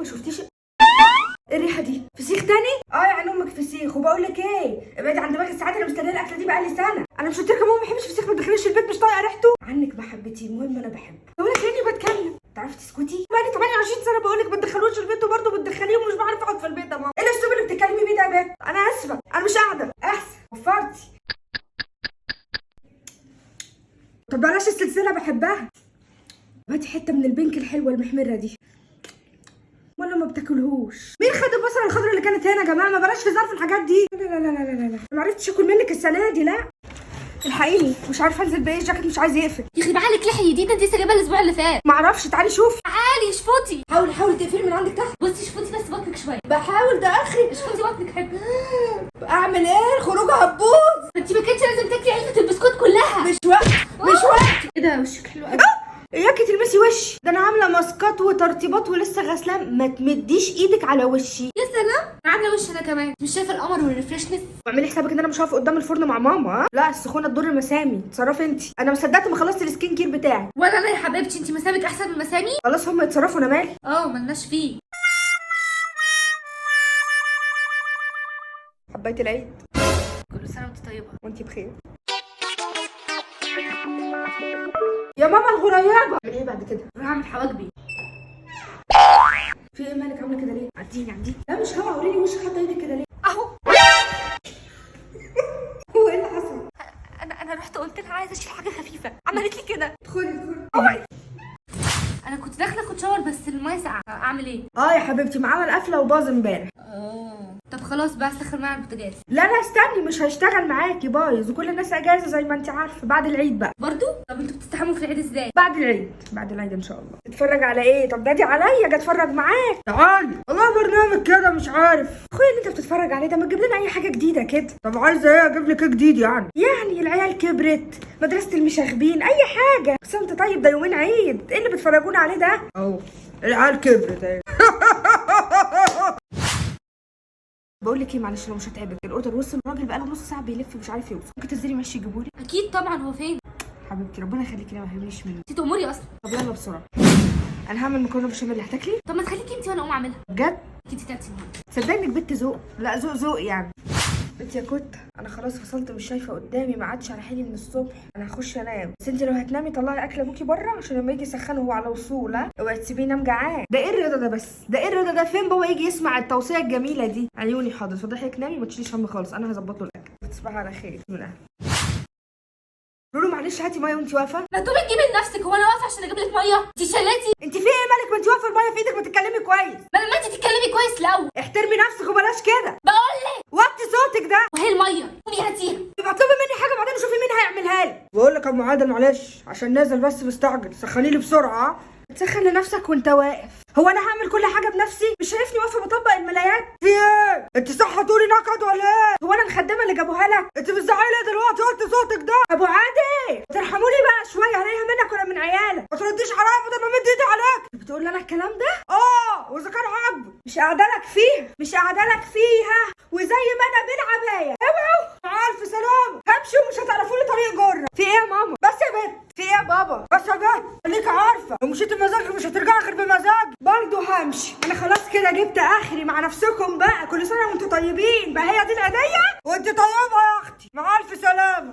ما شفتيش الريحه دي؟ فسيخ تاني؟ يا عين امك فسيخ. وبقول لك ايه، ابعدي عن دماغي الساعات، انا مستنيه الاكله دي بقالي سنه. انا مش قلت لك ماما ما بحبش فسيخ، ما تدخليش البيت، مش طايقه ريحته عنك محبتي. المهم انا بحبه. بقول لك اني بتكلم تعرفي تسكتي؟ بقالي 28 سنه بقول لك ما تدخلوش البيت وبرضه بتدخليه ومش بعرف اقعد في البيت يا ماما. ايه الاسلوب اللي بتتكلمي بيه ده يا بنت؟ انا اسفه، انا مش قاعده. احسن وفرتي. طب بلاش السلسله بحبها. هاتي حته من البنك الحلوه المحمره دي. ولا ما بتاكلهوش؟ مين خد البصله الخضراء اللي كانت هنا يا جماعه؟ ما بلاش هزار في الحاجات دي. لا لا لا لا لا لا، ما عرفتش اكل منك السنه دي. لا الحقيني، مش عارفه انزل بايه، الجاكيت مش عايز يقفل. يخرب عليك لحيه جديده انت لسه جايبها الاسبوع اللي فات. ما اعرفش، تعالي شوفي. تعالي اشفطي. حاولي تقفلي من عندك تحت. بصي اشفطي بس بطنك شويه. بحاول، ده اخري. اشفطي بطنك حلو. اعمل ايه؟ الخروجه هتبوظ. انت ما كانتش لازم تاكلي علبه البسكوت كلها. مش وقت مش وقت. ايه ده وشك حلو قوي. اياكي تلمسي وشي، ده انا عامله ماسكات وترطيبات ولسه غسلاه. ما تمديش ايدك على وشي. يا سلام، انا عامله وش انا كمان. مش شايفه القمر والريفرشنس؟ واعملي حسابك ان انا مش هقف قدام الفرن مع ماما. ها لا، السخونه تضر مسامي. اتصرفي انت. انا ما صدقت ما خلصت السكين كير بتاعي. ولا انا يا حبيبتي، انت مسامك احسن من مسامي. خلاص هم يتصرفوا، انا مالي. ملناش فيه. حبيت العيد. كل سنه وانت طيبه. وانتي بخير يا ماما. الغريبه اعمل ايه بعد كده؟ انا هعمل حواجبي. في ايه مالك عامله كده ليه؟ عديني. لا مش هوا، وريني وشك حاطه ايدك كده ليه؟ اهو. هو ايه اللي حصل؟ انا رحت قلت لها عايزه اشيل حاجه خفيفه، عملت لي كده. ادخلي. انا كنت داخله اخد شاور بس الميه ساقعه، اعمل ايه؟ يا حبيبتي، معانا قفله وباظ امبارح. طب خلاص بقى اسخن معايا البوتاجاز. لا استني، مش هيشتغل معاكي، بايظ وكل الناس اجازه زي ما انت عارفه. بعد العيد بقى. برضو؟ طب انتوا بتستحموا في العيد ازاي؟ بعد العيد ان شاء الله. تتفرج على ايه؟ طب نادي عليا اجي اتفرج معاك. تعالي والله برنامج كده مش عارف. اخويا اللي انت بتتفرج عليه ده ما تجيب لنا اي حاجه جديده كده. طب عايزه ايه؟ اجيب لك ايه جديد يعني العيال كبرت، مدرسه المشاغبين، اي حاجه. بس انت طيب، ده يومين عيد، ايه اللي بتفرجونا عليه ده؟ العيال كبرت اهي. بقول لك ايه، معلش لو مش هتعبك، الاوردر وصل، الراجل بقاله نص ساعه بيلف مش عارف يوصل. ممكن تنزلي ماشي يجيبولي؟ اكيد طبعا. هو فين؟ حبيبتي ربنا يخليكي، ما يهمنيش منك. انت تأمري اصلا. طب يلا بسرعه، انا هعمل مكرونه بشاميل. هتاكلي؟ طب ما تخليكي انت وانا اقوم اعملها. بجد؟ انت تاكلي النهارده. صدقني انك بنت ذوق. لا ذوق يعني. بنت يا كوت، انا خلاص فصلت، مش شايفه قدامي، ما عادش على حالي من الصبح. انا هخش انام، بس انت لو هتنامي طلعي اكل ابوكي بره عشان لما يجي يسخنه هو على وصول. ها اوعي تسيبيه ينام جعان. ده ايه الرضا ده بس؟ ده ايه الرضا ده؟ فين بابا يجي يسمع التوصيه الجميله دي؟ عيوني حاضر، فضحك نامي، ما تشيليش هم خالص، انا هظبط له الاكل. تصبحي على خير من اهل. لولو معلش هاتي ميه وانت واقفه. ما تقومي تجيبي لنفسك. هو انا واقفه عشان اجيب لك ميه؟ انت شلتي. انت في ايه مالك؟ ما انت واقفه الميه في ايدك، ما تتكلمي كويس. ما لما انت تتكلمي كويس الاول. احترمي نفسك وبلاش كده. بقول لك وطي صوتك ده. وهي الميه قومي هاتيها. يبقى اطلبي مني حاجه بعدين شوفي مين هيعملها لي. بقول لك يا ام عادل معلش عشان نازل بس مستعجل، سخني لي بسرعه. تسخن لنفسك وانت واقف؟ هو انا هعمل كل حاجه بنفسي؟ مش شايفني واقفه بطبق الملايات؟ في ايه؟ انت صح تقولي نكد ولا ايه؟ هو انا الخدامه اللي جابوها لك؟ انت بتزعلي ليه دلوقتي؟ وطي صوتك ده. ابو عادل ترحموني بقى شويه، عليها منك ولا من عيالك؟ ما ترديش عليا بدل ما مد ايدي عليك. بتقول لي انا الكلام ده؟ واذا كان عاجبك مش قاعده لك فيها وزي ما انا بالعبايه. اوعوا مع الف سلامه. همشي ومش هتعرفوا لي طريق جره. في ايه يا ماما؟ بس يا بنت. في ايه يا بابا؟ بس يا بنت خليكي عارفه، لو مشيتي بمزاجك مش هترجعي غير بمزاجك. برضه همشي. انا خلاص كده جبت اخري مع نفسكم بقى. كل سنه وانتم طيبين. بقى هي دي الهديه؟ وانت طيبه يا اختي. مع الف سلامه.